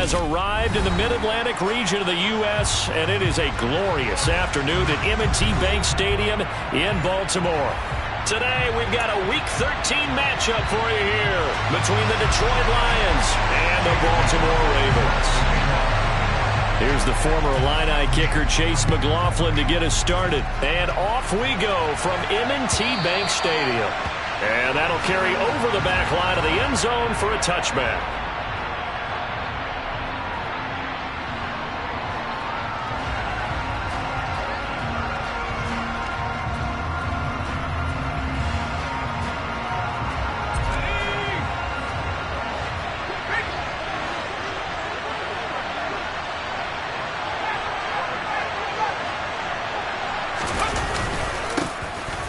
has arrived in the Mid-Atlantic region of the U.S., and it is a glorious afternoon at M&T Bank Stadium in Baltimore. Today, we've got a Week 13 matchup for you here between the Detroit Lions and the Baltimore Ravens. Here's the former Illini kicker, Chase McLaughlin, to get us started. And off we go from M&T Bank Stadium. And that'll carry over the back line of the end zone for a touchback.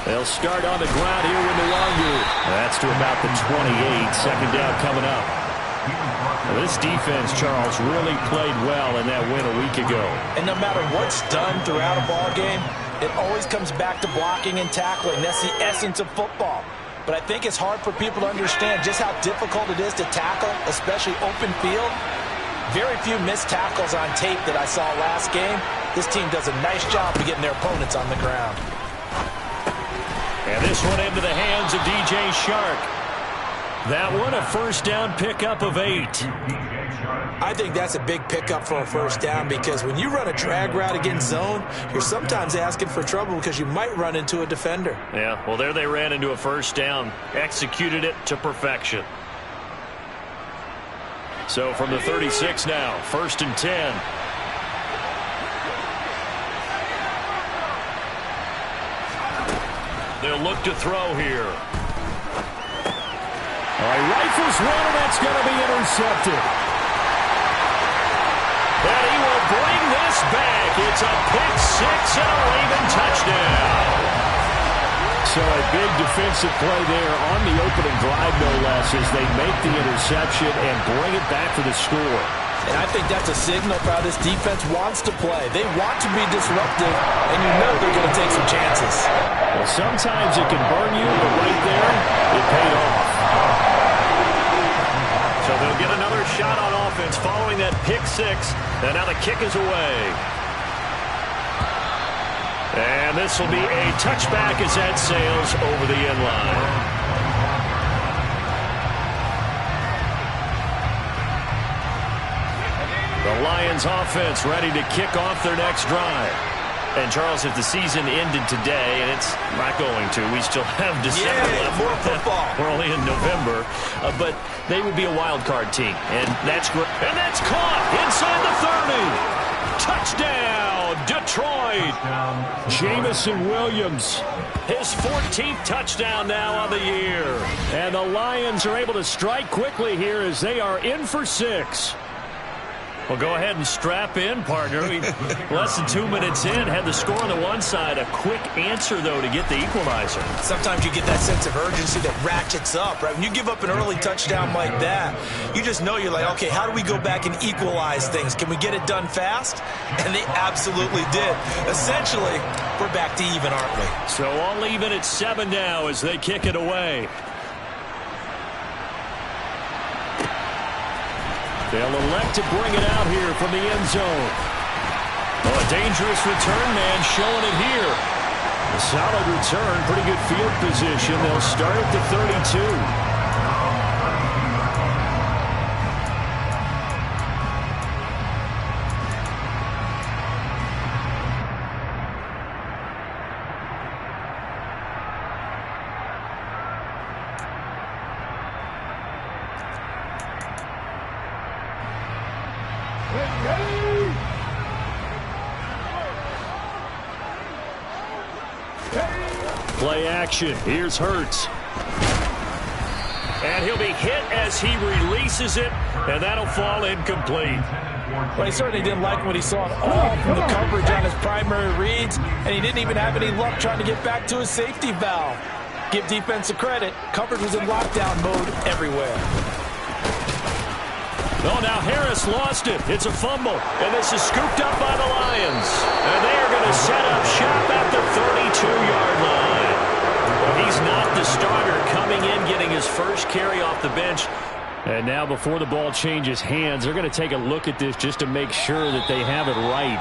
They'll start on the ground here with Nwangwu. That's to about the 28. Second down coming up. Now this defense, Charles, really played well in that win a week ago. And no matter what's done throughout a ball game, it always comes back to blocking and tackling. That's the essence of football. But I think it's hard for people to understand just how difficult it is to tackle, especially open field. Very few missed tackles on tape that I saw last game. This team does a nice job of getting their opponents on the ground. And this one into the hands of DJ Shark. That one a first down pickup of 8. I think that's a big pickup for a first down because when you run a drag route against zone, you're sometimes asking for trouble because you might run into a defender. Yeah, well, there they ran into a first down. Executed it to perfection. So from the 36 now, 1st and 10. They'll look to throw here. All right, rifles one, and that's going to be intercepted. And he will bring this back. It's a pick six and a Raven touchdown. So a big defensive play there on the opening drive, no less, as they make the interception and bring it back for the score. And I think that's a signal for how this defense wants to play. They want to be disruptive, and you know they're going to take some chances. Well, sometimes it can burn you, but right there, it paid off. So they'll get another shot on offense following that pick six, and now the kick is away. And this will be a touchback as that sails over the end line. The Lions offense ready to kick off their next drive. And, Charles, if the season ended today, and it's not going to, we still have December left. More football. We're only in November. But they would be a wild card team. And that's great. And that's caught inside the 30. Touchdown, Detroit. Jamison Williams. His 14th touchdown now on the year. And the Lions are able to strike quickly here as they are in for 6. Well, go ahead and strap in, partner. Less than 2 minutes in, had the score on the one side. A quick answer, though, to get the equalizer. Sometimes you get that sense of urgency that ratchets up, right? When you give up an early touchdown like that, you just know you're like, okay, how do we go back and equalize things? Can we get it done fast? And they absolutely did. Essentially, we're back to even, aren't we? So all even at 7 now as they kick it away. They'll elect to bring it out here from the end zone. Oh, a dangerous return man showing it here. A solid return, pretty good field position. They'll start at the 32. Play action. Here's Hurts. And he'll be hit as he releases it, and that'll fall incomplete. Well, he certainly didn't like what he saw at all from the coverage on his primary reads, and he didn't even have any luck trying to get back to his safety valve. Give defense a credit. Coverage was in lockdown mode everywhere. Oh, now Harris lost it. It's a fumble, and this is scooped up by the Lions. And they are going to set up shop at the 32-yard line. Well, he's not the starter coming in, getting his first carry off the bench. And now before the ball changes hands, they're going to take a look at this just to make sure that they have it right.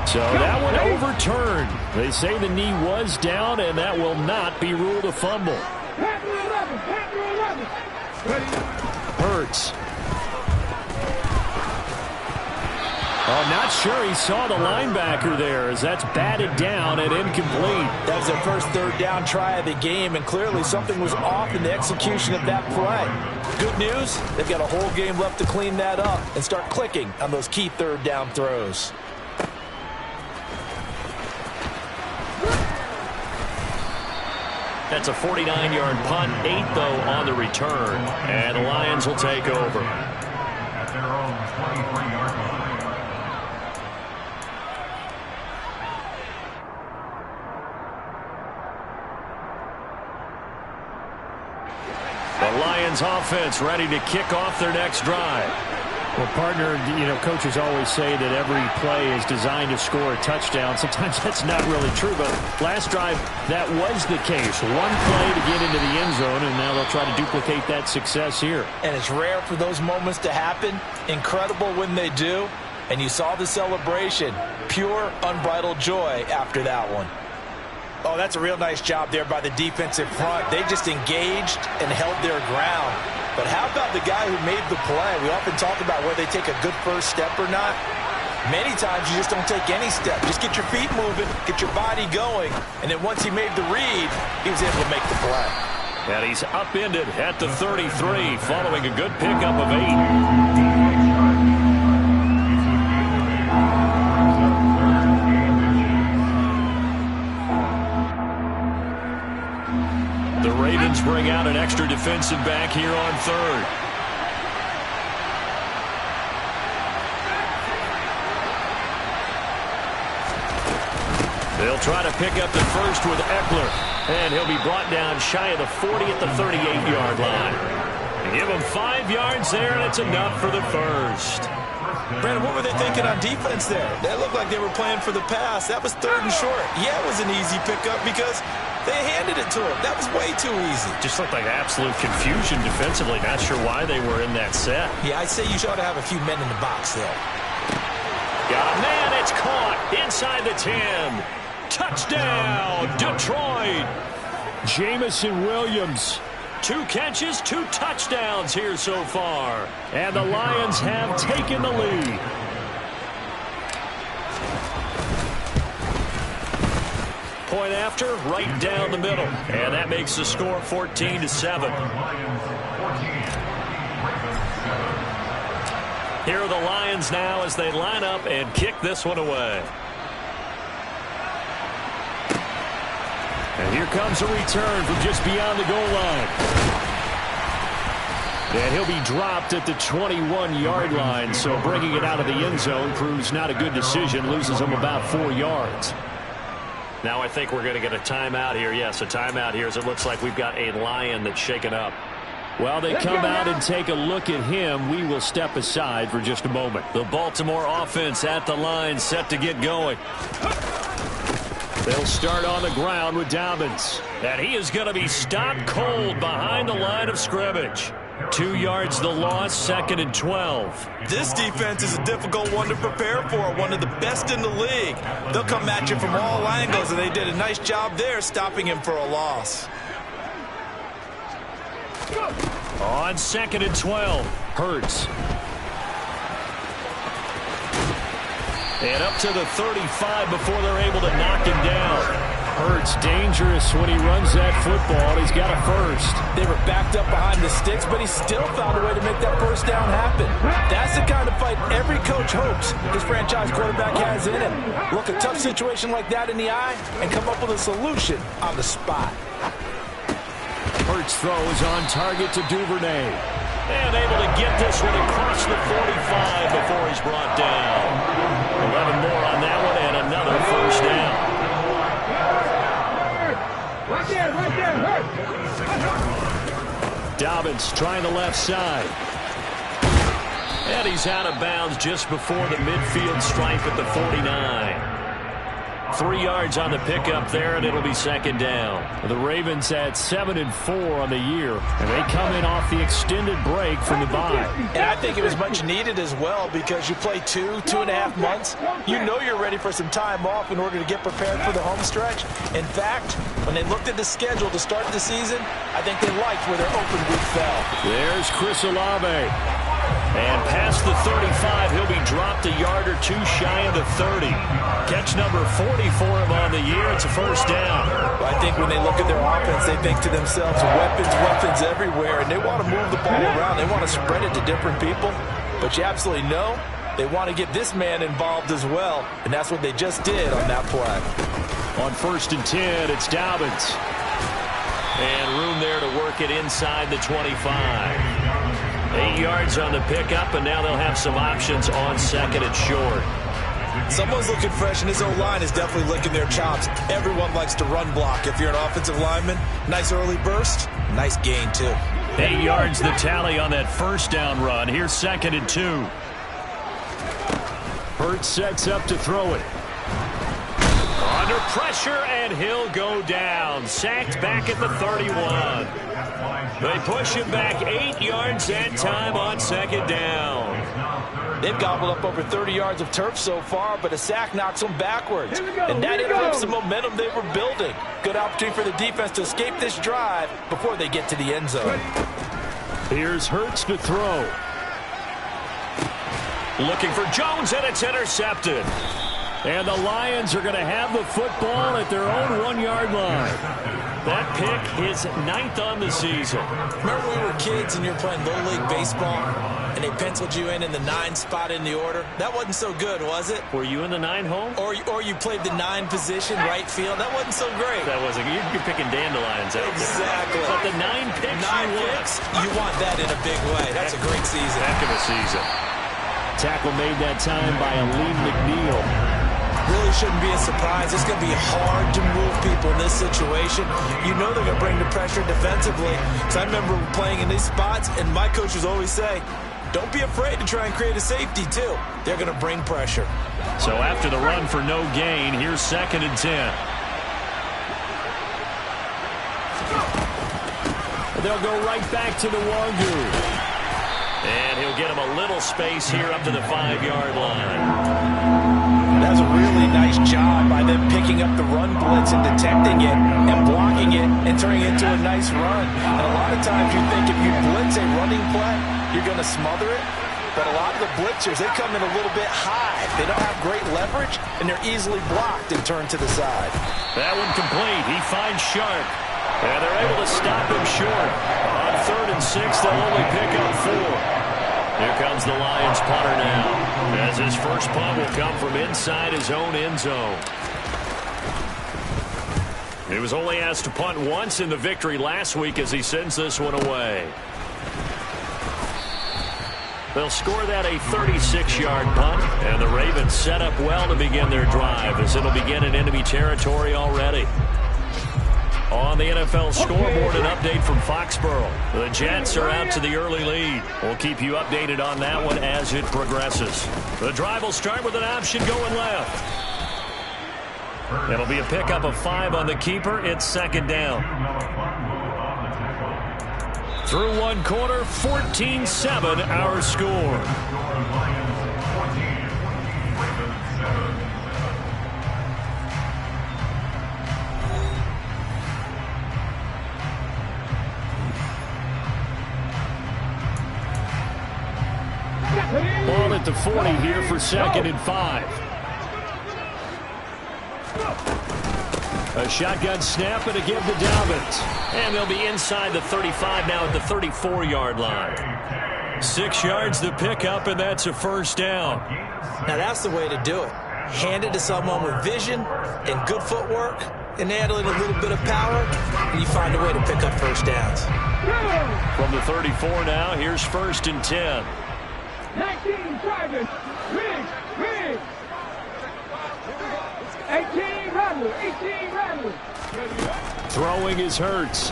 So that one overturned. They say the knee was down, and that will not be ruled a fumble. Hurts. Oh, not sure he saw the linebacker there as that's batted down and incomplete. That was their first third down try of the game, and clearly something was off in the execution of that play. Good news, they've got a whole game left to clean that up and start clicking on those key third down throws. That's a 49-yard punt, 8 though on the return, and the Lions will take over. At their own 23-yard line. The Lions offense ready to kick off their next drive. Well, partner, coaches always say that every play is designed to score a touchdown. Sometimes that's not really true, but last drive, that was the case. One play to get into the end zone, and now they'll try to duplicate that success here. And it's rare for those moments to happen. Incredible when they do. And you saw the celebration. Pure, unbridled joy after that one. Oh, that's a real nice job there by the defensive front. They just engaged and held their ground. But how about the guy who made the play? We often talk about whether they take a good first step or not. Many times you just don't take any step. Just get your feet moving, get your body going, and then once he made the read, he was able to make the play. And he's upended at the 33 following a good pickup of 8. The Ravens bring out an extra defensive back here on third. They'll try to pick up the first with Eckler, and he'll be brought down shy of the 40 at the 38-yard line. Give him 5 yards there, and it's enough for the first. Brandon, what were they thinking on defense there? They looked like they were playing for the pass. That was third and short. Yeah, it was an easy pickup because they handed it to him. That was way too easy. Just looked like absolute confusion defensively. Not sure why they were in that set. Yeah, I'd say you should have a few men in the box there. Got a man. It's caught inside the 10. Touchdown, Detroit. Jamison Williams. 2 catches, 2 touchdowns here so far. And the Lions have taken the lead. Point after, right down the middle. And that makes the score 14-7. Here are the Lions now as they line up and kick this one away. And here comes a return from just beyond the goal line. And he'll be dropped at the 21-yard line, so bringing it out of the end zone proves not a good decision, loses him about 4 yards. Now I think we're going to get a timeout here. Yes, a timeout here as it looks like we've got a Lion that's shaken up. While they come out and take a look at him, we will step aside for just a moment. The Baltimore offense at the line set to get going. They'll start on the ground with Dobbins. And he is going to be stopped cold behind the line of scrimmage. 2 yards the loss, 2nd and 12. This defense is a difficult one to prepare for, one of the best in the league. They'll come at you from all angles, and they did a nice job there stopping him for a loss. On 2nd and 12, Hurts. And up to the 35 before they're able to knock him down. Hurts dangerous when he runs that football. He's got a first. They were backed up behind the sticks, but he still found a way to make that first down happen. That's the kind of fight every coach hopes his franchise quarterback has in him. Look a tough situation like that in the eye and come up with a solution on the spot. Hurts throws on target to Duvernay. And able to get this one across the 45 before he's brought down. 11 more on that one and another first down. Dobbins trying the left side. And And he's out of bounds just before the midfield stripe at the 49. 3 yards on the pickup there, and it'll be second down. The Ravens at 7-4 on the year, and they come in off the extended break from the bye. And I think it was much needed as well, because you play 2.5 months. You know you're ready for some time off in order to get prepared for the home stretch. In fact, when they looked at the schedule to start the season, I think they liked where their open week fell. There's Chris Olave. And past the 35, he'll be dropped a yard or two shy of the 30. Catch number 40 for him on the year. It's a first down. I think when they look at their offense, they think to themselves, weapons everywhere, and they want to move the ball around. They want to spread it to different people. But you absolutely know they want to get this man involved as well, and that's what they just did on that play. On 1st and 10, it's Dobbins. And room there to work it inside the 25. 8 yards on the pickup, and now they'll have some options on 2nd and short. Someone's looking fresh, and his O-line is definitely licking their chops. Everyone likes to run block. If you're an offensive lineman, nice early burst, nice gain too. 8 yards the tally on that first down run. Here's 2nd and 2. Hurts sets up to throw it. Under pressure, and he'll go down. Sacked back at the 31. They push him back 8 yards that time on 2nd down. They've gobbled up over 30 yards of turf so far, but a sack knocks them backwards. And that interrupts the momentum they were building. Good opportunity for the defense to escape this drive before they get to the end zone. Here's Hurts to throw. Looking for Jones, and it's intercepted. And the Lions are going to have the football at their own 1-yard line. That pick is 9th on the season. Remember when we were kids and you were playing Little League Baseball and they penciled you in the 9 spot in the order? That wasn't so good, was it? Were you in the 9 hole? Or you played the 9 position, right field? That wasn't so great. That wasn't. You're picking dandelions out exactly. There. But the 9 picks, you want that in a big way. That's a great season. Heck of a season. Tackle made that time by Aleem McNeil. Really shouldn't be a surprise. It's going to be hard to move people in this situation. You know they're going to bring the pressure defensively. So I remember playing in these spots, and my coaches always say, don't be afraid to try and create a safety, too. They're going to bring pressure. So after the run for no gain, here's 2nd and 10. They'll go right back to the Wagyu. And he'll get him a little space here up to the 5-yard line. That's a really nice job by them picking up the run blitz and detecting it and blocking it and turning it into a nice run. And a lot of times you think if you blitz a running play, you're going to smother it. But a lot of the blitzers, they come in a little bit high. They don't have great leverage, and they're easily blocked and turned to the side. That one complete. He finds Sharp. And they're able to stop him short. On 3rd and 6, they'll only pick up 4. Here comes the Lions punter now, as his first punt will come from inside his own end zone. He was only asked to punt once in the victory last week as he sends this one away. They'll score that a 36-yard punt, and the Ravens set up well to begin their drive as it'll begin in enemy territory already. On the NFL scoreboard, an update from Foxborough. The Jets are out to the early lead. We'll keep you updated on that one as it progresses. The drive will start with an option going left. It'll be a pickup of 5 on the keeper. It's 2nd down. Through 1 quarter, 14-7 our score. Ball at the 40 here for 2nd and 5. A shotgun snap and a give to Dobbins. And they'll be inside the 35 now at the 34-yard line. 6 yards to pick up, and that's a first down. Now that's the way to do it. Hand it to someone with vision and good footwork, and add in a little bit of power, and you find a way to pick up first downs. From the 34 now, here's 1st and 10. 19 driving, Riggs, 18 Rattler, Throwing is Hurts.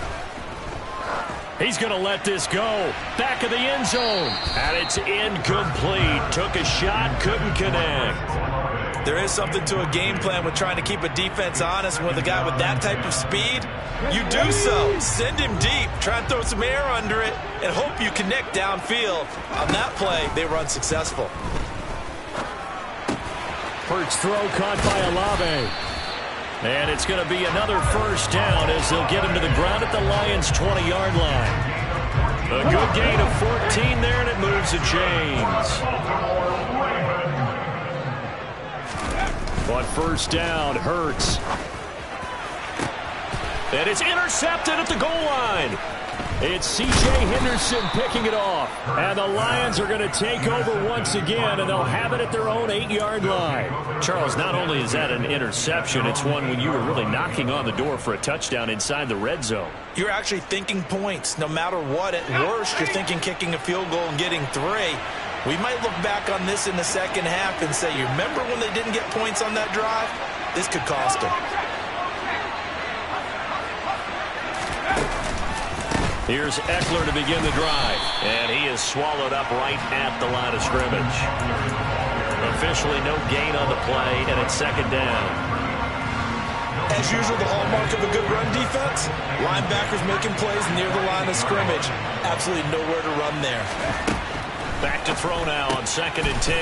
He's going to let this go. Back of the end zone. And it's incomplete. Took a shot, couldn't connect. There is something to a game plan with trying to keep a defense honest. With a guy with that type of speed, you do so. Send him deep. Try and throw some air under it and hope you connect downfield. On that play, they were unsuccessful. Hurts throw caught by Olave. And it's going to be another first down as they'll get him to the ground at the Lions' 20-yard line. A good gain of 14 there, and it moves the chains. On first down, Hurts. And it's intercepted at the goal line. It's C.J. Henderson picking it off. And the Lions are going to take over once again, and they'll have it at their own 8-yard line. Charles, not only is that an interception, it's one when you were really knocking on the door for a touchdown inside the red zone. You're actually thinking points. No matter what, at worst, you're thinking kicking a field goal and getting 3. We might look back on this in the second half and say, you remember when they didn't get points on that drive? This could cost them. Here's Eckler to begin the drive. And he is swallowed up right at the line of scrimmage. Officially no gain on the play, and it's second down. As usual, the hallmark of a good run defense, linebackers making plays near the line of scrimmage. Absolutely nowhere to run there. Back to throw now on 2nd and 10.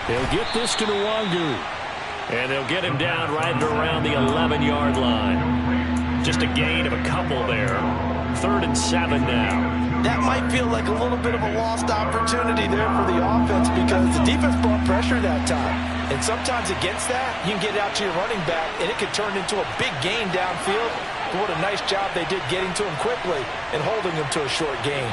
They'll get this to Nwangu. And they'll get him down right around the 11-yard line. Just a gain of a couple there. 3rd and 7 now. That might feel like a little bit of a lost opportunity there for the offense because the defense brought pressure that time. And sometimes against that, you can get out to your running back, and it could turn into a big gain downfield. But what a nice job they did getting to him quickly and holding him to a short gain.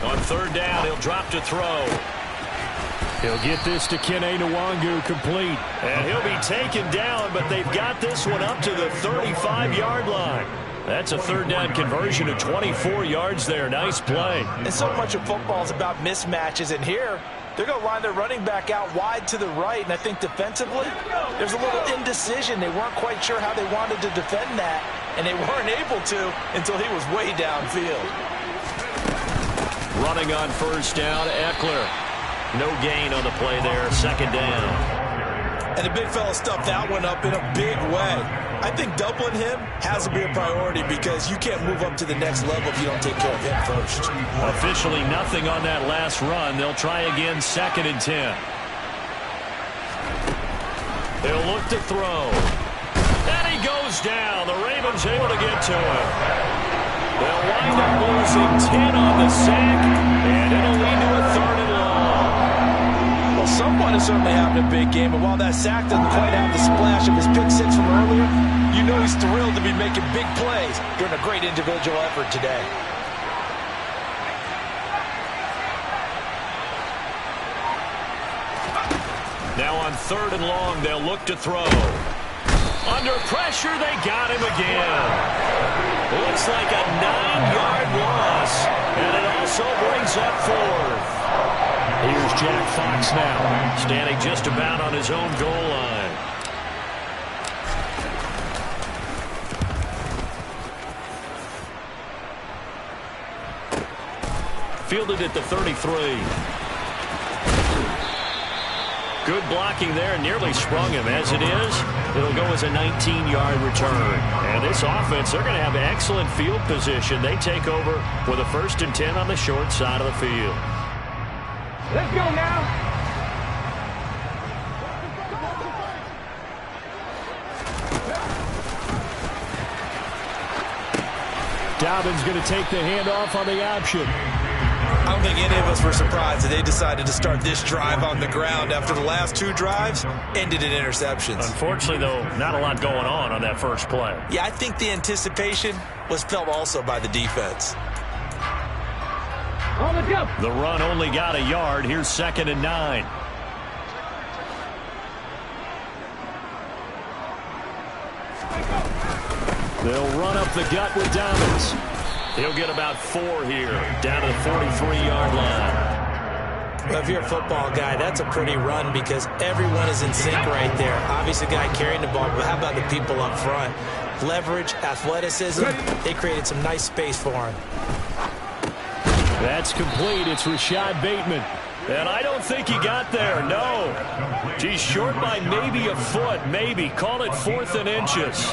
On 3rd down, he'll drop to throw. He'll get this to Kene Nwangu complete. And he'll be taken down, but they've got this one up to the 35-yard line. That's a 3rd down conversion of 24 yards there. Nice play. And so much of football is about mismatches. And here, they're going to line their running back out wide to the right. And I think defensively, there's a little indecision. They weren't quite sure how they wanted to defend that. And they weren't able to until he was way downfield. Running on first down, Eckler. No gain on the play there, 2nd down. And the big fella stuffed that one up in a big way. I think doubling him has to be a priority because you can't move up to the next level if you don't take care of him first. Officially nothing on that last run. They'll try again, 2nd and 10. They'll look to throw. And he goes down. The Ravens able to get to him. They'll wind up losing 10 on the sack, and it'll lead to a 3rd and long. Well, someone is certainly having a big game, and while that sack doesn't quite have the splash of his pick 6 from earlier, you know he's thrilled to be making big plays during a great individual effort today. Now on 3rd and long, they'll look to throw. Under pressure, they got him again. Looks like a 9-yard loss, and it also brings up 4th. Here's Jack Fox now, standing just about on his own goal line. Fielded at the 33. Good blocking there, nearly sprung him. As it is, it'll go as a 19-yard return. And this offense, they're going to have excellent field position. They take over with a 1st and 10 on the short side of the field. Let's go now. Dobbins going to take the handoff on the option. I don't think any of us were surprised that they decided to start this drive on the ground after the last 2 drives ended in interceptions. Unfortunately, though, not a lot going on that first play. Yeah, I think the anticipation was felt also by the defense. On the jump. The run only got a yard. Here's 2nd and 9. They'll run up the gut with Dobbins. He'll get about 4 here, down to the 43-yard line. Well, if you're a football guy, that's a pretty run because everyone is in sync right there. Obviously, the guy carrying the ball, but how about the people up front? leverage, athleticism. They created some nice space for him. That's complete. It's Rashad Bateman. And I don't think he got there, no. He's short by maybe a foot, maybe. Call it 4th and inches.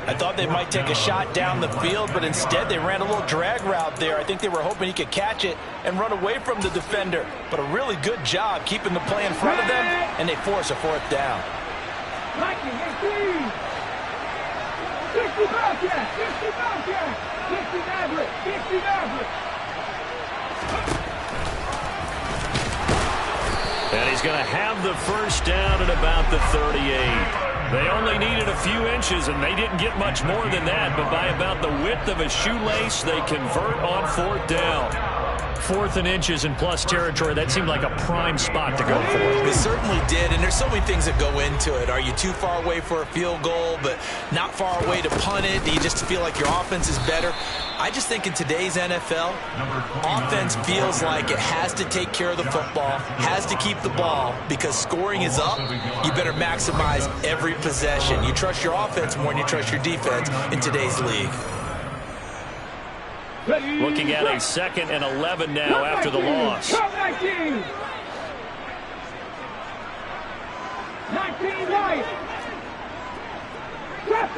I thought they might take a shot down the field, but instead they ran a little drag route there. I think they were hoping he could catch it and run away from the defender. But a really good job keeping the play in front of them, and they force a 4th down. 65 yards, 65 yards, 60 average. And he's going to have the first down at about the 38. They only needed a few inches, and they didn't get much more than that. But by about the width of a shoelace, they convert on 4th down. 4th and inches in plus territory, that seemed like a prime spot to go for. It certainly did, and there's so many things that go into it. Are you too far away for a field goal, but not far away to punt it? Do you just feel like your offense is better? I just think in today's NFL, offense feels like it has to take care of the football, has to keep the ball, because scoring is up. You better maximize every possession. You trust your offense more than you trust your defense in today's league. Looking at a 2nd and 11 now after the loss. 19 right. Trap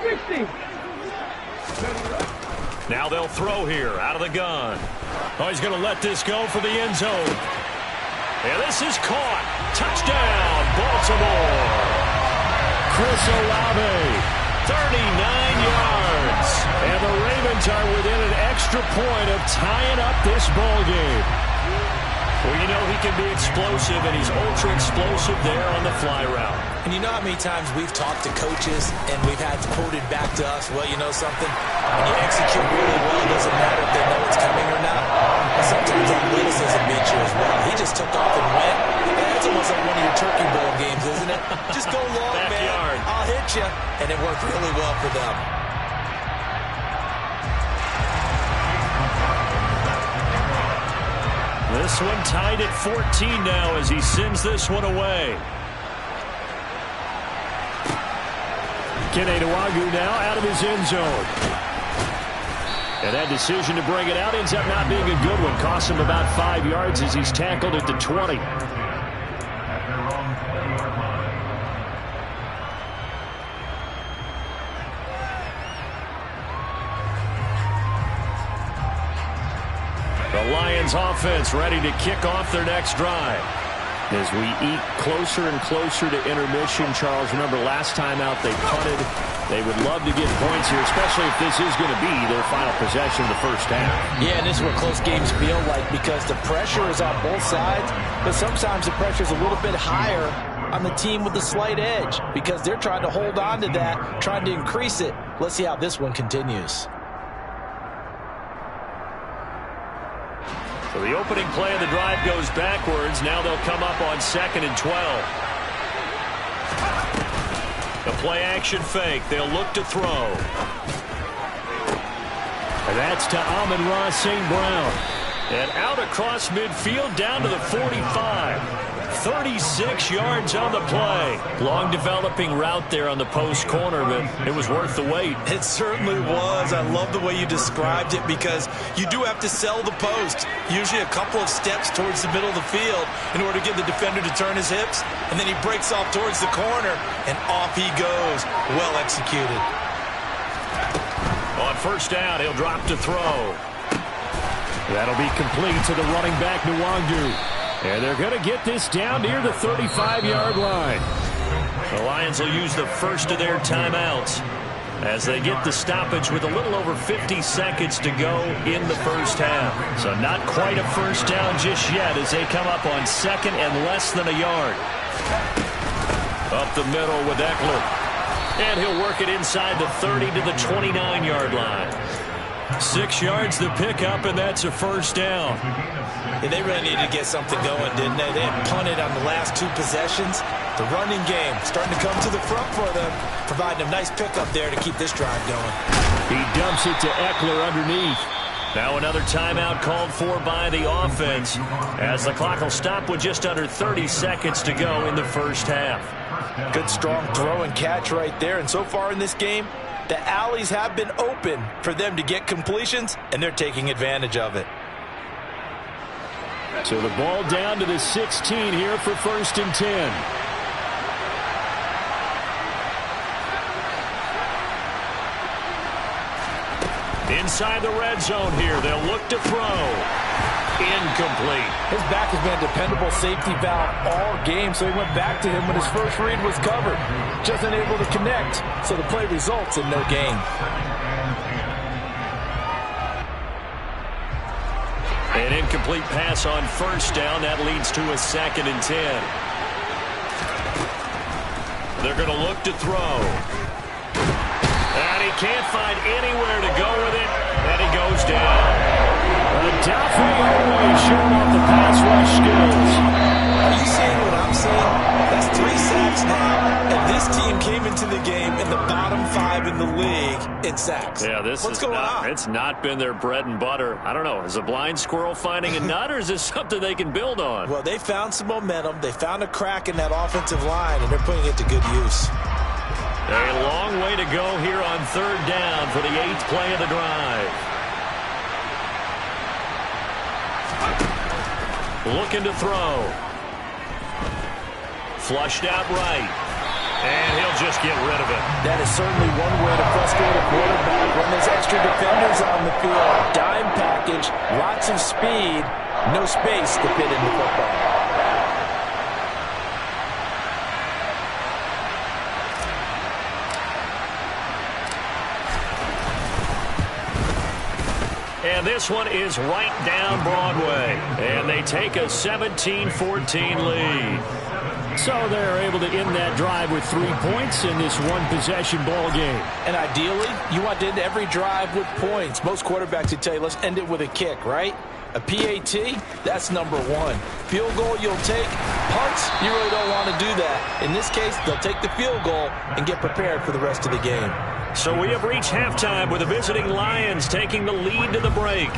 60. Now they'll throw here out of the gun. Oh, he's going to let this go for the end zone. And this is caught. Touchdown, Baltimore. Chris Olave. 39 yards. And the Ravens are within an extra point of tying up this ball game. Well, you know he can be explosive, and he's ultra explosive there on the fly route. And you know how many times we've talked to coaches and we've had to quote it back to us, well, you know something? When you execute really well, it doesn't matter if they know it's coming or not. And sometimes athleticism beats you as well. He just took off and went. That's almost like one of your turkey bowl games, isn't it? Just go long, Backyard. man. I'll hit you. And it worked really well for them. This one tied at 14 now as he sends this one away. Kene Nwangwu now out of his end zone. And that decision to bring it out ends up not being a good one. Costs him about 5 yards as he's tackled at the 20. At their own 20-yard line. The Lions offense ready to kick off their next drive. As we eat closer and closer to intermission, Charles, remember last time out they punted. They would love to get points here, especially if this is going to be their final possession of the first half. Yeah, and this is what close games feel like because the pressure is on both sides, but sometimes the pressure is a little bit higher on the team with the slight edge because they're trying to hold on to that, trying to increase it. Let's see how this one continues. So the opening play of the drive goes backwards. Now they'll come up on 2nd and 12. The play action fake. They'll look to throw. And that's to Amon-Ra St. Brown. And out across midfield down to the 45. 36 yards on the play. Long developing route there on the post corner, but it was worth the wait. It certainly was. I love the way you described it because you do have to sell the post. Usually a couple of steps towards the middle of the field in order to get the defender to turn his hips. And then he breaks off towards the corner, and off he goes. Well executed. On first down, he'll drop to throw. That'll be complete to the running back, Nwangwu. And they're going to get this down near the 35-yard line. The Lions will use the first of their timeouts as they get the stoppage with a little over 50 seconds to go in the first half. So not quite a first down just yet as they come up on 2nd and less than a yard. Up the middle with Eckler. And he'll work it inside the 30 to the 29-yard line. 6 yards the pickup, and that's a first down. Yeah, they really needed to get something going, didn't they? They had punted on the last 2 possessions. The running game starting to come to the front for them, providing a nice pickup there to keep this drive going. He dumps it to Eckler underneath. Now another timeout called for by the offense as the clock will stop with just under 30 seconds to go in the first half. Good strong throw and catch right there. And so far in this game, the alleys have been open for them to get completions, and they're taking advantage of it. So the ball down to the 16 here for 1st and 10. Inside the red zone here, they'll look to throw. Incomplete. His back has been a dependable safety valve all game, so he went back to him when his first read was covered. Just unable to connect, so the play results in no gain. An incomplete pass on 1st down. That leads to a 2nd and 10. They're going to look to throw. And he can't find anywhere to go with it. And he goes down. Definitely always showing off the pass rush skills. Are you seeing what I'm seeing? That's 3 sacks now. And this team came into the game in the bottom 5 in the league in sacks. Yeah, What's going on? It's not been their bread and butter. I don't know. Is a blind squirrel finding a nut, or is this something they can build on? Well, they found some momentum. They found a crack in that offensive line, and they're putting it to good use. A long way to go here on 3rd down for the 8th play of the drive. Looking to throw. Flushed out right. And he'll just get rid of it. That is certainly one way to frustrate a quarterback. Run those extra defenders on the field. Dime package, lots of speed, no space to fit in the football. And this one is right down Broadway. And they take a 17-14 lead. So they're able to end that drive with 3 points in this one-possession ball game. And ideally, you want to end every drive with points. Most quarterbacks would tell you, let's end it with a kick, right? A PAT, that's number 1. Field goal you'll take. Punts, you really don't want to do that. In this case, they'll take the field goal and get prepared for the rest of the game. So we have reached halftime with the visiting Lions taking the lead to the break.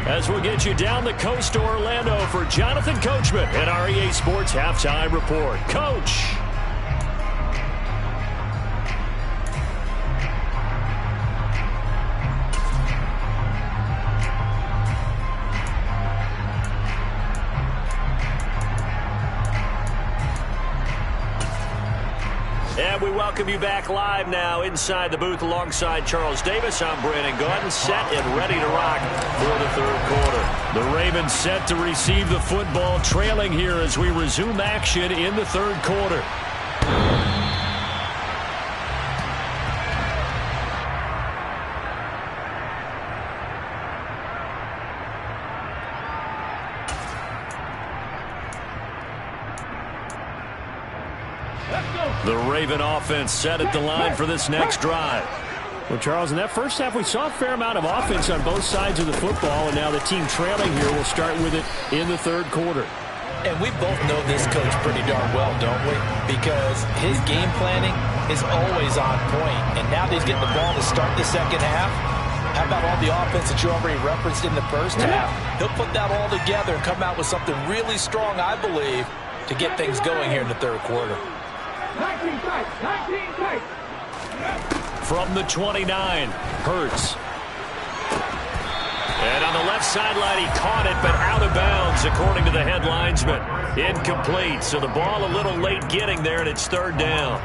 As we'll get you down the coast to Orlando for Jonathan Coachman at our EA Sports Halftime Report. Coach. And we welcome you back live now inside the booth alongside Charles Davis. I'm Brandon Gordon, set and ready to rock for the 3rd quarter. The Ravens set to receive the football, trailing here as we resume action in the 3rd quarter. The Raven offense set at the line for this next drive. Well, Charles, in that first half, we saw a fair amount of offense on both sides of the football, and now the team trailing here will start with it in the 3rd quarter. And we both know this coach pretty darn well, don't we? Because his game planning is always on point. And now that he's getting the ball to start the 2nd half, how about all the offense that you already referenced in the 1st half? He'll put that all together and come out with something really strong, I believe, to get things going here in the 3rd quarter. 19 tight, 19 tight. From the 29, Hurts. And on the left sideline, he caught it, but out of bounds, according to the head linesman. Incomplete, so the ball a little late getting there, and it's 3rd down.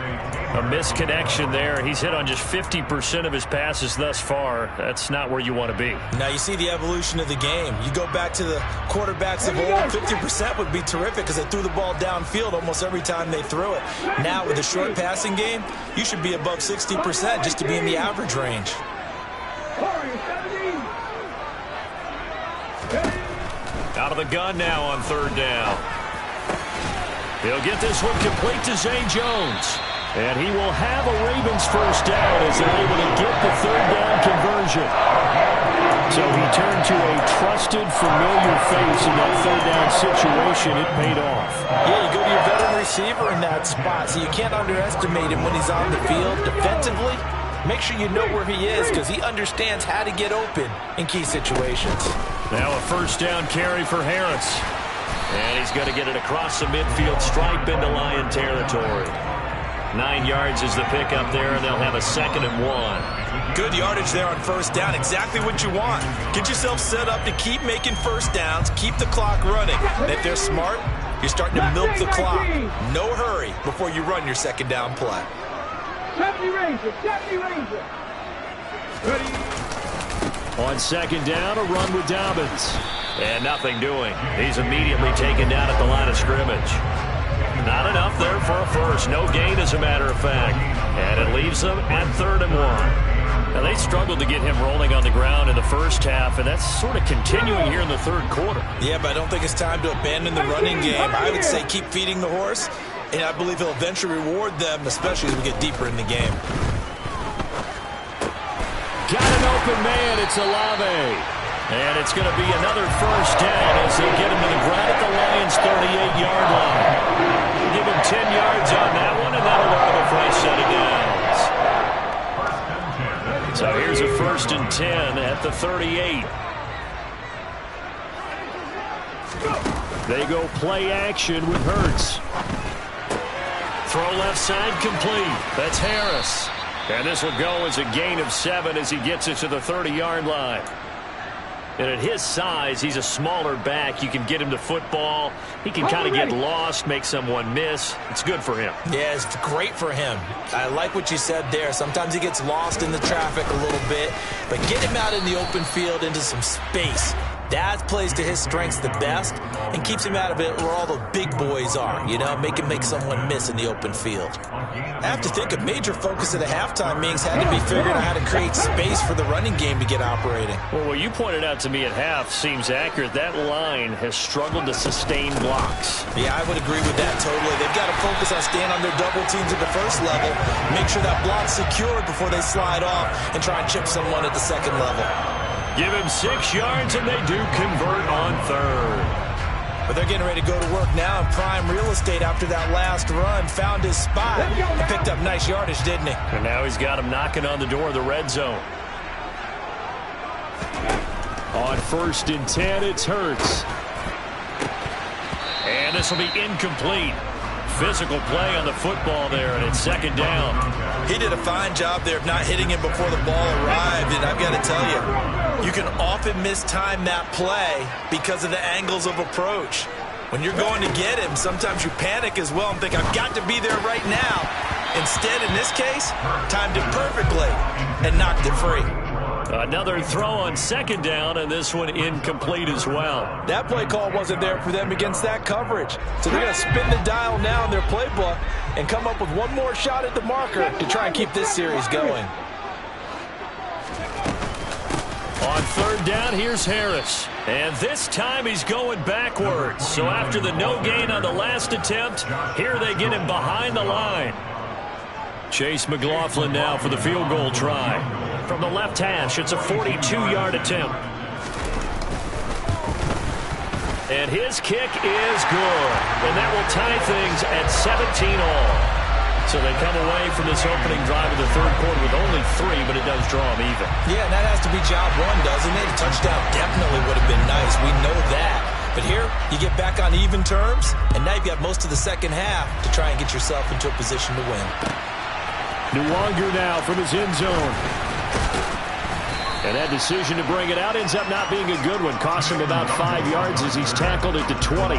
A misconnection there. He's hit on just 50% of his passes thus far. That's not where you want to be. Now you see the evolution of the game. You go back to the quarterbacks of old, 50% would be terrific because they threw the ball downfield almost every time they threw it. Now with the short passing game, you should be above 60% just to be in the average range. Out of the gun now on 3rd down. He'll get this one complete to Zay Jones. And he will have a Ravens 1st down as they're able to get the 3rd down conversion. So he turned to a trusted, familiar face in that 3rd down situation. It paid off. Yeah, you go to your veteran receiver in that spot, so you can't underestimate him when he's on the field defensively. Make sure you know where he is because he understands how to get open in key situations. Now a 1st down carry for Harris. And he's going to get it across the midfield stripe into Lion territory. 9 yards is the pickup there, and they'll have a 2nd and 1. Good yardage there on first down. Exactly what you want. Get yourself set up to keep making first downs, keep the clock running. And if they're smart, you're starting to milk the clock. No hurry before you run your 2nd down play. 70 Rangers, 70 Rangers. On 2nd down, a run with Dobbins. And nothing doing. He's immediately taken down at the line of scrimmage. Not enough there for a first. No gain, as a matter of fact. And it leaves them at 3rd and 1. Now, they struggled to get him rolling on the ground in the first half, and that's sort of continuing here in the 3rd quarter. Yeah, but I don't think it's time to abandon the running game. I would say keep feeding the horse, and I believe he'll eventually reward them, especially as we get deeper in the game. Got an open man. It's Olave. And it's going to be another first down as they get him to the ground at the Lions' 38-yard line. Give him 10 yards on that one, and that'll run him a fresh set of downs. So here's a 1st and 10 at the 38. They go play action with Hurts. Throw left side complete. That's Harris. And this will go as a gain of 7 as he gets it to the 30-yard line. And at his size, he's a smaller back. You can get him to football. He can kind of get lost, make someone miss. It's good for him. Yeah, it's great for him. I like what you said there. Sometimes he gets lost in the traffic a little bit, but get him out in the open field into some space. That plays to his strengths the best and keeps him out of it where all the big boys are, you know, make him make someone miss in the open field. I have to think a major focus at the halftime meetings had to be figuring out how to create space for the running game to get operating. Well, what you pointed out to me at half seems accurate. That line has struggled to sustain blocks. Yeah, I would agree with that totally. They've got to focus on staying on their double teams at the first level, make sure that block's secured before they slide off and try and chip someone at the second level. Give him 6 yards, and they do convert on 3rd. But they're getting ready to go to work now in prime real estate after that last run. Found his spot. He picked up nice yardage, didn't he? And now he's got him knocking on the door of the red zone. On 1st and 10, it's Hurts. And this will be incomplete. Physical play on the football there, and it's 2nd down. He did a fine job there of not hitting him before the ball arrived, and I've got to tell you, you can often mistime that play because of the angles of approach. When you're going to get him, sometimes you panic as well and think, I've got to be there right now. Instead, in this case, timed it perfectly and knocked it free. Another throw on 2nd down, and this one incomplete as well. That play call wasn't there for them against that coverage. So they're going to spin the dial now in their playbook and come up with one more shot at the marker to try and keep this series going. On 3rd down, here's Harris. And this time he's going backwards. So after the no gain on the last attempt, here they get him behind the line. Chase McLaughlin now for the field goal try. From the left hash, it's a 42-yard attempt. And his kick is good. And that will tie things at 17-all. So they come away from this opening drive of the 3rd quarter with only 3, but it does draw them even. Yeah, and that has to be job one, doesn't it? A touchdown definitely would have been nice. We know that. But here, you get back on even terms, and now you've got most of the second half to try and get yourself into a position to win. Nwanger now from his end zone. And that decision to bring it out ends up not being a good one. Costs him about 5 yards as he's tackled at the 20.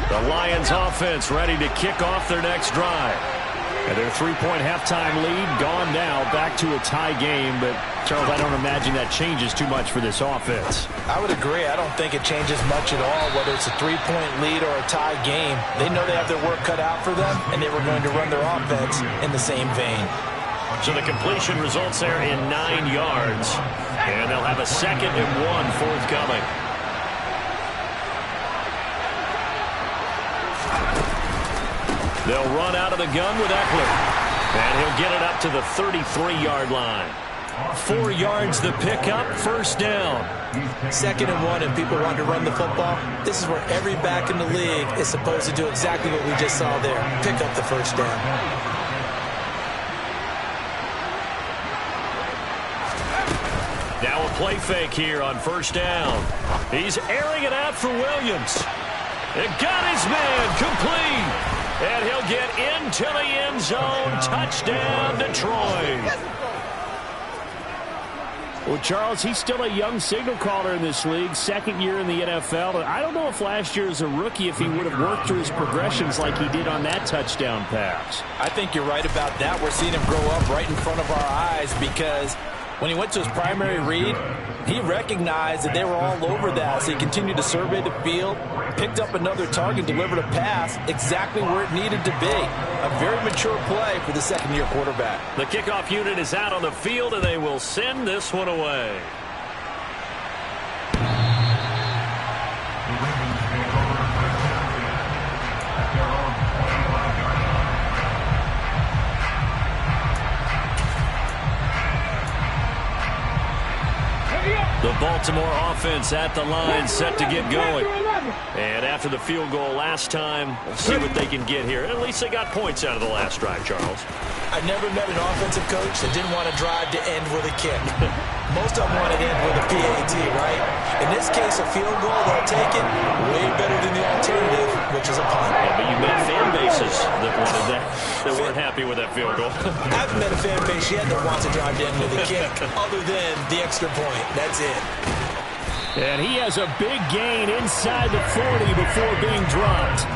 The Lions offense ready to kick off their next drive. And their 3-point halftime lead gone now, back to a tie game. But, Charles, I don't imagine that changes too much for this offense. I would agree. I don't think it changes much at all, whether it's a 3-point lead or a tie game. They know they have their work cut out for them, and they were going to run their offense in the same vein. So the completion results there in 9 yards. And they'll have a 2nd and 1 forthcoming. They'll run out of the gun with Eckler. And he'll get it up to the 33-yard line. 4 yards the pickup, 1st down. 2nd and 1, and people want to run the football. This is where every back in the league is supposed to do exactly what we just saw there. Pick up the 1st down. Now a play fake here on first down. He's airing it out for Williams. It got his man complete. And he'll get into the end zone. Touchdown, Detroit. Well, Charles, he's still a young signal caller in this league, second year in the NFL. But I don't know if last year as a rookie, if he would have worked through his progressions like he did on that touchdown pass. I think you're right about that. We're seeing him grow up right in front of our eyes because when he went to his primary read, he recognized that they were all over that. So he continued to survey the field, picked up another target, delivered a pass exactly where it needed to be. A very mature play for the second-year quarterback. The kickoff unit is out on the field, and they will send this one away. The Baltimore offense at the line, set to get going. And after the field goal last time, we'll see what they can get here. At least they got points out of the last drive, Charles. I never met an offensive coach that didn't want to drive to end with a kick. Most of them want to end with a PAT, right? In this case, a field goal, they'll take it way better than the alternative, which is a punt. Yeah, but you met fan bases that wanted that weren't happy with that field goal. I haven't met a fan base yet that wants to drive to end with a kick, other than the extra point. That's it. And he has a big gain inside the 40 before being dropped.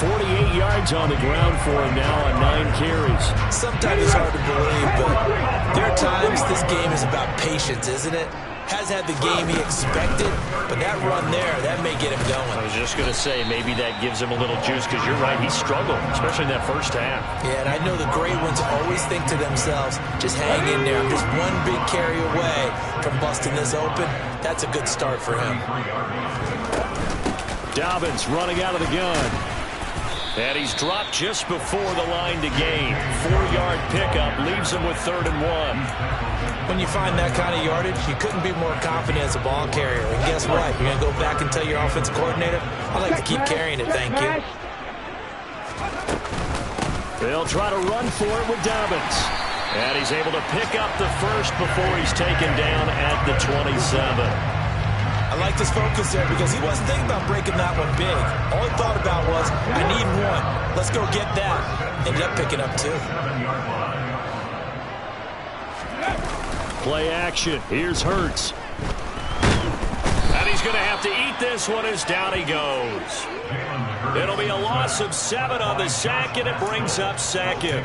48 yards on the ground for him now on 9 carries. Sometimes it's hard to believe, but there are times this game is about patience, isn't it? Has had the game he expected, but that run there, that may get him going. I was just going to say, maybe that gives him a little juice, because you're right, he struggled, especially in that first half. Yeah, and I know the great ones always think to themselves, just hang in there. I'm just one big carry away from busting this open. That's a good start for him. Dobbins running out of the gun. And he's dropped just before the line to gain. 4-yard pickup leaves him with 3rd and 1. When you find that kind of yardage, you couldn't be more confident as a ball carrier. And guess what? You're going to go back and tell your offensive coordinator, I'd like to keep carrying it, thank you. They'll try to run for it with Dobbins. And he's able to pick up the first before he's taken down at the 27. I like this focus there because he wasn't thinking about breaking that one big. All he thought about was, I need one. Let's go get that. Ended up picking up 2. Play action. Here's Hurts. And he's going to have to eat this one as down he goes. It'll be a loss of 7 on the sack, and it brings up 2nd.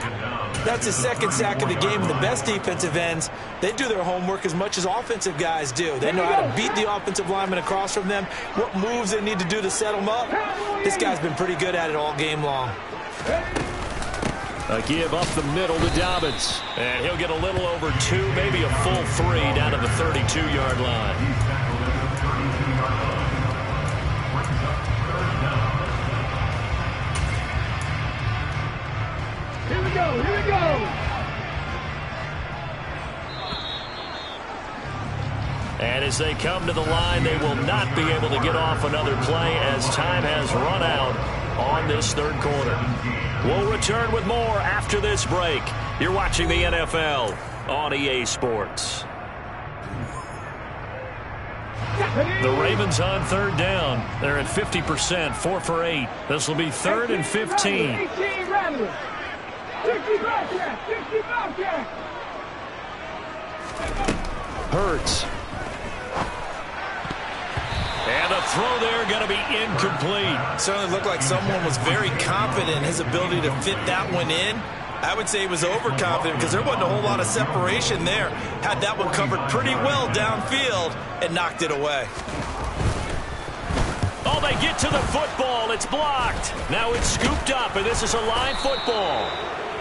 That's his 2nd sack of the game. The best defensive ends, they do their homework as much as offensive guys do. They know how to beat the offensive lineman across from them, what moves they need to do to set them up. This guy's been pretty good at it all game long. A give up the middle to Dobbins. And he'll get a little over 2, maybe a full 3 down to the 32-yard line. Here we go, here we go. And as they come to the line, they will not be able to get off another play as time has run out on this 3rd quarter. We'll return with more after this break. You're watching the NFL on EA Sports. The Ravens on 3rd down. They're at 50%, 4 for 8. This will be 3rd and 15. Hurts. And the throw there going to be incomplete. Certainly looked like someone was very confident in his ability to fit that one in. I would say he was overconfident because there wasn't a whole lot of separation there. Had that one covered pretty well downfield and knocked it away. Oh, they get to the football. It's blocked. Now it's scooped up, and this is a line football.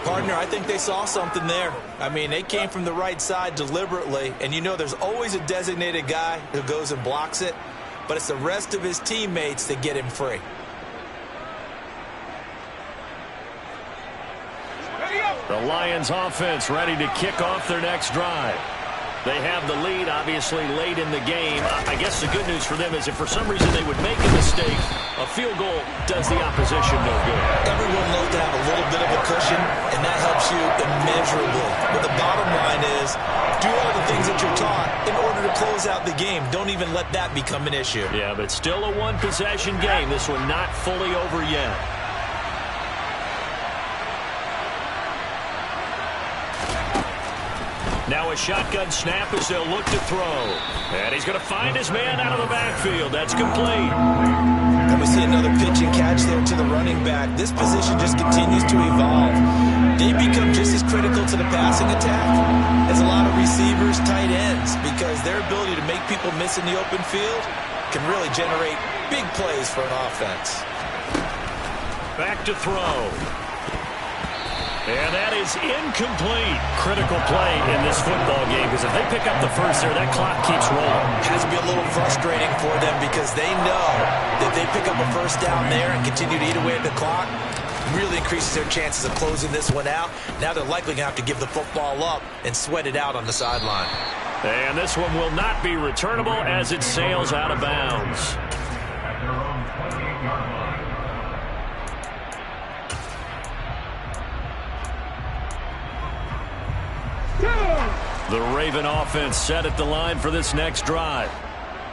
Partner, I think they saw something there. I mean, they came from the right side deliberately, and you know there's always a designated guy who goes and blocks it, but it's the rest of his teammates that get him free. The Lions offense ready to kick off their next drive. They have the lead, obviously, late in the game. I guess the good news for them is if for some reason they would make a mistake, a field goal does the opposition no good. Everyone loves to have a little bit of a cushion, and that helps you immeasurably. But the bottom line is, do all the things that you're taught in order close out the game. Don't even let that become an issue. Yeah, but still a one-possession game. This one not fully over yet. Now a shotgun snap as they'll look to throw. And he's going to find his man out of the backfield. That's complete. And we see another pitch and catch there to the running back. This position just continues to evolve. They become just as critical to the passing attack as a lot of receivers, tight ends, because their ability to make people miss in the open field can really generate big plays for an offense. Back to throw. And that is incomplete. Critical play in this football game, because if they pick up the first there, that clock keeps rolling. Has to be a little frustrating for them because they know that they pick up a first down there and continue to eat away at the clock, really increases their chances of closing this one out. Now they're likely going to have to give the football up and sweat it out on the sideline. And this one will not be returnable as it sails out of bounds. At their own 28-yard line. The Raven offense set at the line for this next drive.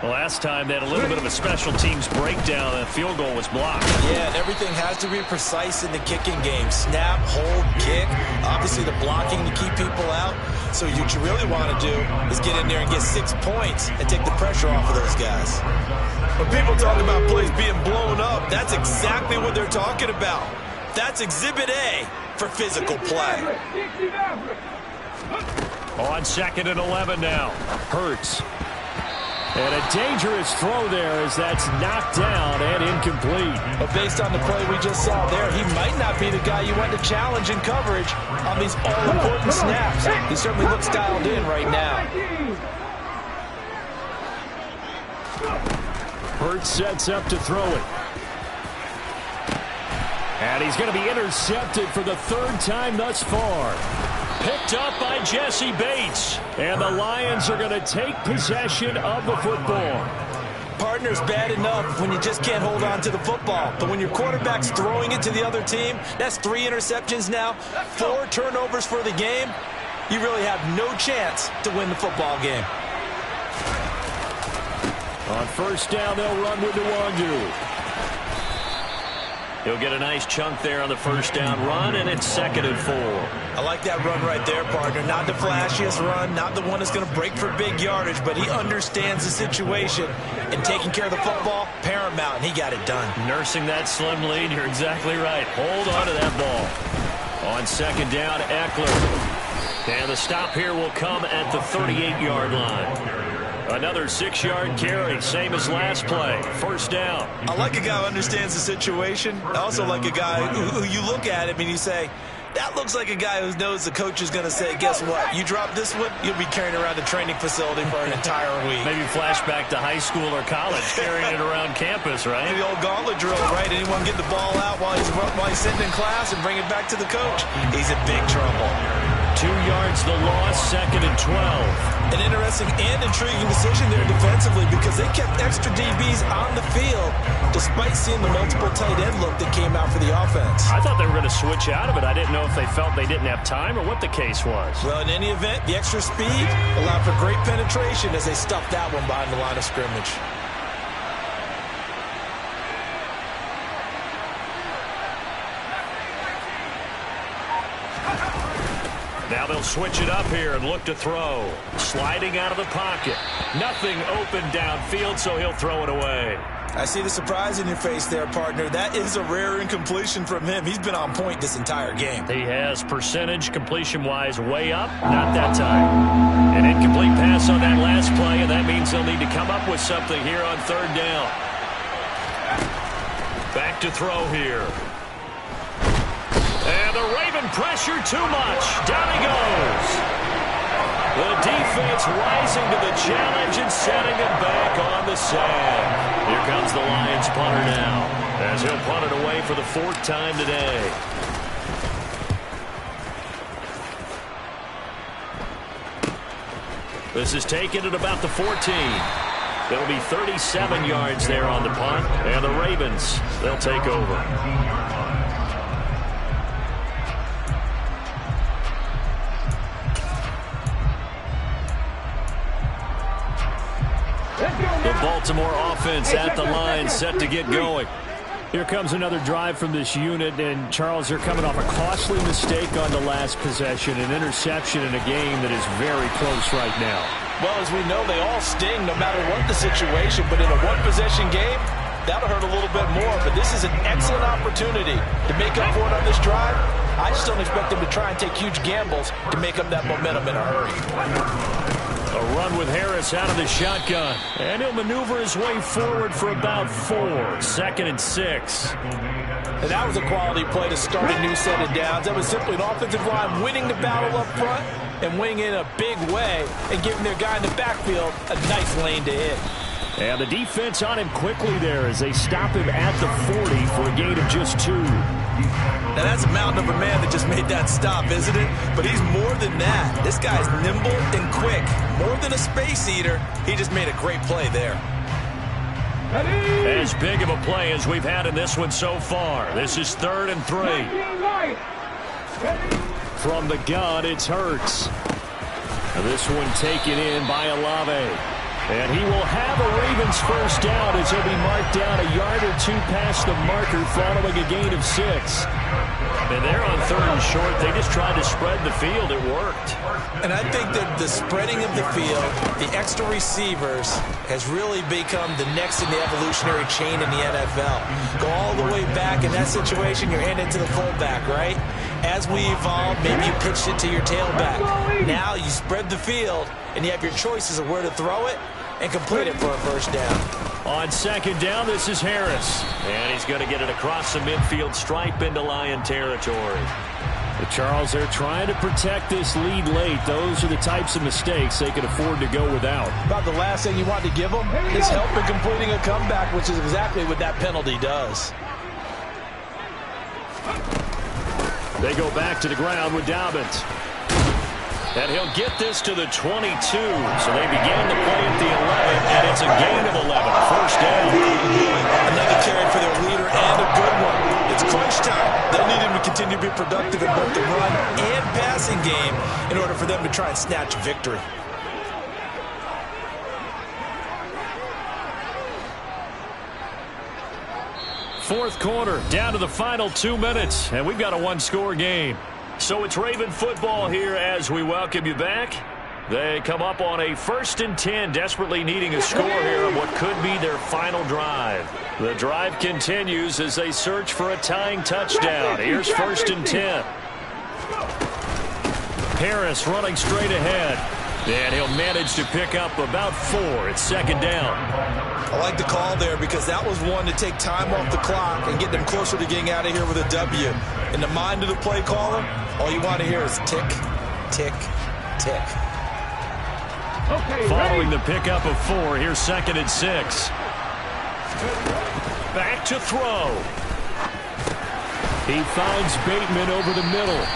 Last time they had a little bit of a special teams breakdown. That field goal was blocked. Yeah, and everything has to be precise in the kicking game. Snap, hold, kick. Obviously the blocking to keep people out. So what you really want to do is get in there and get 6 points and take the pressure off of those guys. When people talk about plays being blown up, that's exactly what they're talking about. That's Exhibit A for physical play. On 2nd and 11 now. Hurts. And a dangerous throw there as that's knocked down and incomplete. But based on the play we just saw there, he might not be the guy you want to challenge in coverage on these all-important snaps. He certainly looks dialed in right now. Hurts sets up to throw it. And he's going to be intercepted for the 3rd time thus far. Picked up by Jesse Bates. And the Lions are going to take possession of the football. Partner's bad enough when you just can't hold on to the football. But when your quarterback's throwing it to the other team, that's 3 interceptions now, 4 turnovers for the game. You really have no chance to win the football game. On 1st down, they'll run with Nwangu. He'll get a nice chunk there on the 1st down run, and it's 2nd and 4. I like that run right there, partner. Not the flashiest run, not the one that's going to break for big yardage, but he understands the situation, and taking care of the football, paramount, and he got it done. Nursing that slim lead, you're exactly right. Hold on to that ball. On 2nd down, Eckler. And the stop here will come at the 38-yard line. Another 6-yard carry, same as last play. 1st down. I like a guy who understands the situation. I also like a guy who you look at him and you say, that looks like a guy who knows the coach is going to say, guess what? You drop this one, you'll be carrying around the training facility for an entire week. Maybe flashback to high school or college, carrying it around campus, right? The old gauntlet drill, right? Anyone get the ball out while he's sitting in class and bring it back to the coach? He's in big trouble. 2 yards the loss, 2nd and 12. An interesting and intriguing decision there defensively because they kept extra DBs on the field despite seeing the multiple tight end look that came out for the offense. I thought they were going to switch out of it. I didn't know if they felt they didn't have time or what the case was. Well, in any event, the extra speed allowed for great penetration as they stuffed that one behind the line of scrimmage. Now they'll switch it up here and look to throw. Sliding out of the pocket. Nothing open downfield, so he'll throw it away. I see the surprise in your face there, partner. That is a rare incompletion from him. He's been on point this entire game. He has percentage completion-wise way up. Not that time. An incomplete pass on that last play, and that means they'll need to come up with something here on 3rd down. Back to throw here. And the Raven pressure too much. Down he goes. The defense rising to the challenge and setting it back on the sand. Here comes the Lions punter now, as he'll punt it away for the 4th time today. This is taken at about the 14. There'll be 37 yards there on the punt, and the Ravens, they'll take over. The Baltimore offense at the line, set to get going. Here comes another drive from this unit, and Charles, they're coming off a costly mistake on the last possession, an interception in a game that is very close right now. Well, as we know, they all sting no matter what the situation, but in a one-possession game, that'll hurt a little bit more. But this is an excellent opportunity to make up for it on this drive. I just don't expect them to try and take huge gambles to make up that momentum in a hurry. A run with Harris out of the shotgun. And he'll maneuver his way forward for about 4. 2nd and 6. And that was a quality play to start a new set of downs. That was simply an offensive line winning the battle up front and winning in a big way and giving their guy in the backfield a nice lane to hit. And the defense on him quickly there as they stop him at the 40 for a gain of just 2. Now, that's a mountain of a man that just made that stop, isn't it? But he's more than that. This guy's nimble and quick. More than a space eater, he just made a great play there. As big of a play as we've had in this one so far. This is 3rd and 3. From the gun, it's Hurts. This one taken in by Olave. And he will have a Ravens first down as he'll be marked down a yard or 2 past the marker following a gain of 6. And they're on 3rd and short. They just tried to spread the field. It worked. And I think that the spreading of the field, the extra receivers, has really become the next in the evolutionary chain in the NFL. Go all the way back in that situation, you're handed to the fullback, right? As we evolve, maybe you pitched it to your tailback. Now you spread the field, and you have your choices of where to throw it and complete it for a first down. On 2nd down, this is Harris. And he's going to get it across the midfield stripe into Lion territory. But Charles, they're trying to protect this lead late. Those are the types of mistakes they can afford to go without. About the last thing you want to give them is help in completing a comeback, which is exactly what that penalty does. They go back to the ground with Dobbins. And he'll get this to the 22. So they began the play at the 11, and it's a gain of 11. First down. Another carry for their leader and a good one. It's crunch time. They'll need him to continue to be productive in both the run and passing game in order for them to try and snatch victory. Fourth quarter, down to the final 2 minutes, and we've got a one-score game. So it's Raven football here as we welcome you back. They come up on a 1st and 10, desperately needing a score here on what could be their final drive. The drive continues as they search for a tying touchdown. Here's 1st and 10. Harris running straight ahead. And he'll manage to pick up about 4. It's 2nd down. I like the call there because that was one to take time off the clock and get them closer to getting out of here with a W. In the mind of the play caller, all you want to hear is tick, tick, tick. Okay, following the pickup of 4, here's 2nd and 6. Back to throw. He finds Bateman over the middle.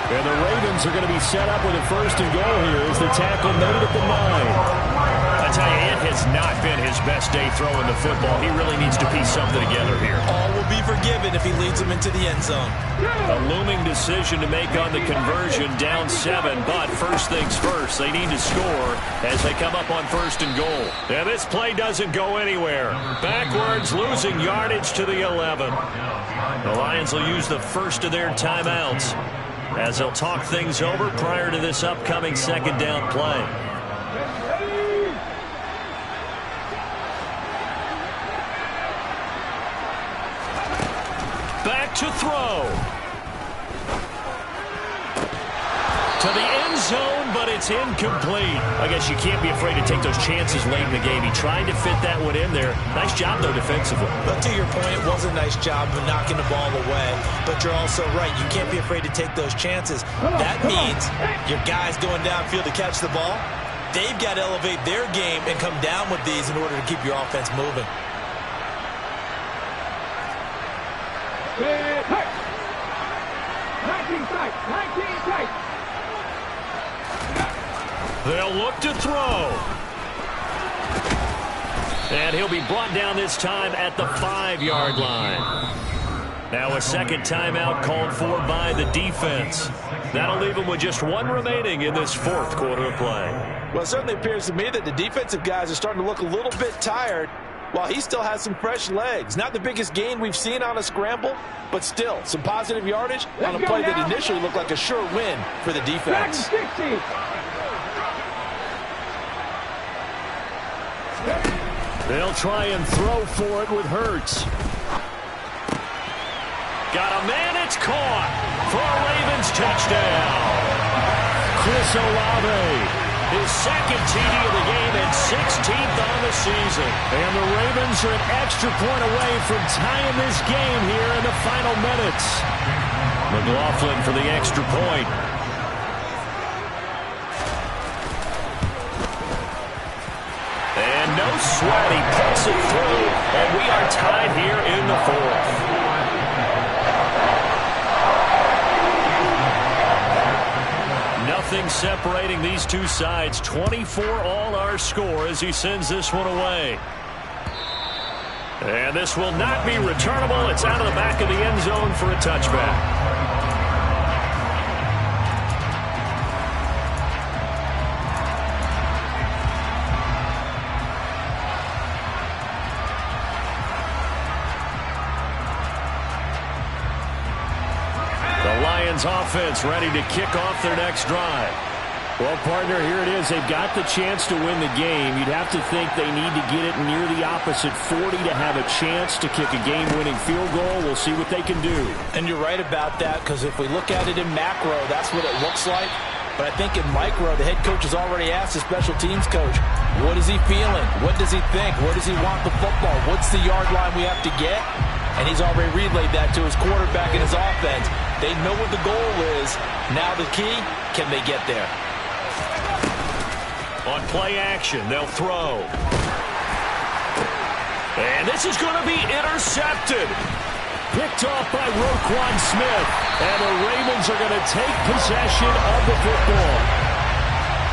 And the Ravens are going to be set up with a 1st and goal here as the tackle made at the 9. I tell you, it has not been his best day throwing the football. He really needs to piece something together here. All will be forgiven if he leads them into the end zone. A looming decision to make on the conversion, down 7. But first things first, they need to score as they come up on 1st and goal. And this play doesn't go anywhere. Backwards, losing yardage to the 11. The Lions will use the first of their timeouts as they'll talk things over prior to this upcoming 2nd down play. Back to throw. To the end zone, but it's incomplete. I guess you can't be afraid to take those chances late in the game. He tried to fit that one in there. Nice job, though, defensively. But to your point, it was a nice job of knocking the ball away. But you're also right. You can't be afraid to take those chances. That means your guys going downfield to catch the ball, they've got to elevate their game and come down with these in order to keep your offense moving. Hey, 19 tight, 19 tight. They'll look to throw. And he'll be brought down this time at the 5-yard line. Now a second timeout called for by the defense. That'll leave them with just one remaining in this fourth quarter of play. Well, it certainly appears to me that the defensive guys are starting to look a little bit tired while he still has some fresh legs. Not the biggest gain we've seen on a scramble, but still some positive yardage on a play that initially looked like a sure win for the defense. They'll try and throw for it with Hurts. Got a man, it's caught for a Ravens touchdown. Chris Olave, his second TD of the game and 16th on the season. And the Ravens are an extra point away from tying this game here in the final minutes. McLaughlin for the extra point. And no sweat, he puts it through, and we are tied here in the fourth. Nothing separating these two sides. 24 all our score as he sends this one away. And this will not be returnable. It's out of the back of the end zone for a touchback. Offense ready to kick off their next drive. Well, partner, here it is. They've got the chance to win the game. You'd have to think they need to get it near the opposite 40 to have a chance to kick a game-winning field goal. We'll see what they can do. And you're right about that, because if we look at it in macro, that's what it looks like. But I think in micro, the head coach has already asked the special teams coach, what is he feeling? What does he think? Where does he want the football? What's the yard line we have to get? And he's already relayed that to his quarterback and his offense. They know what the goal is. Now the key, can they get there? On play action, they'll throw. And this is going to be intercepted. Picked off by Roquan Smith. And the Ravens are going to take possession of the football.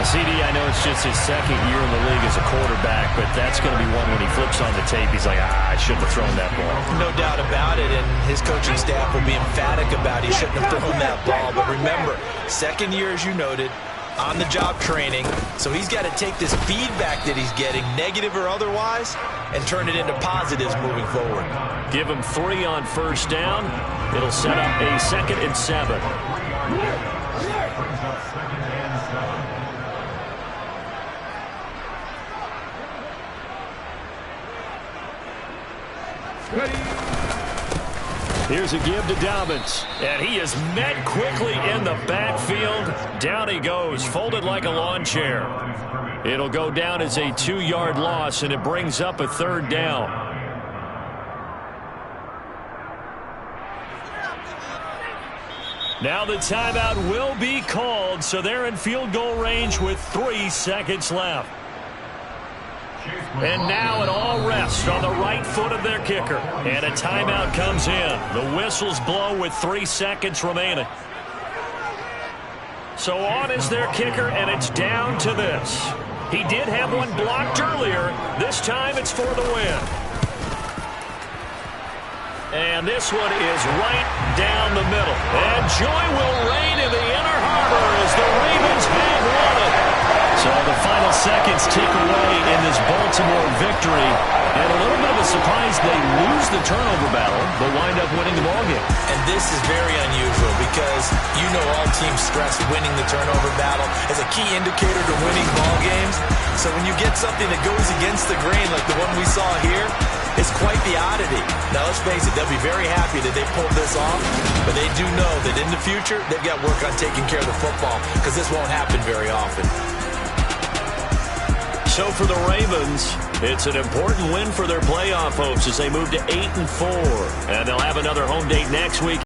CD, I know it's just his second year in the league as a quarterback, but that's going to be one when he flips on the tape. He's like, I shouldn't have thrown that ball. No doubt about it, and his coaching staff will be emphatic about he shouldn't have thrown that ball. But remember, second year, as you noted, on-the-job training, so he's got to take this feedback that he's getting, negative or otherwise, and turn it into positives moving forward. Give him 3 on first down. It'll set up a 2nd and 7. Here's a give to Dobbins. And he is met quickly in the backfield. Down he goes, folded like a lawn chair. It'll go down as a 2-yard loss, and it brings up a 3rd down. Now the timeout will be called, so they're in field goal range with 3 seconds left. And now it all rests on the right foot of their kicker. And a timeout comes in. The whistles blow with 3 seconds remaining. So on is their kicker, and it's down to this. He did have one blocked earlier. This time it's for the win. And this one is right down the middle. And joy will reign in the inner harbor as the Ravens have won it. So the final seconds tick away in this Baltimore victory. And a little bit of a surprise, they lose the turnover battle, but wind up winning the ballgame. And this is very unusual because you know all teams stress winning the turnover battle as a key indicator to winning ball games. So when you get something that goes against the grain like the one we saw here, it's quite the oddity. Now let's face it, they'll be very happy that they pulled this off, but they do know that in the future they've got work on taking care of the football because this won't happen very often. So for the Ravens, it's an important win for their playoff hopes as they move to 8-4. And they'll have another home date next week.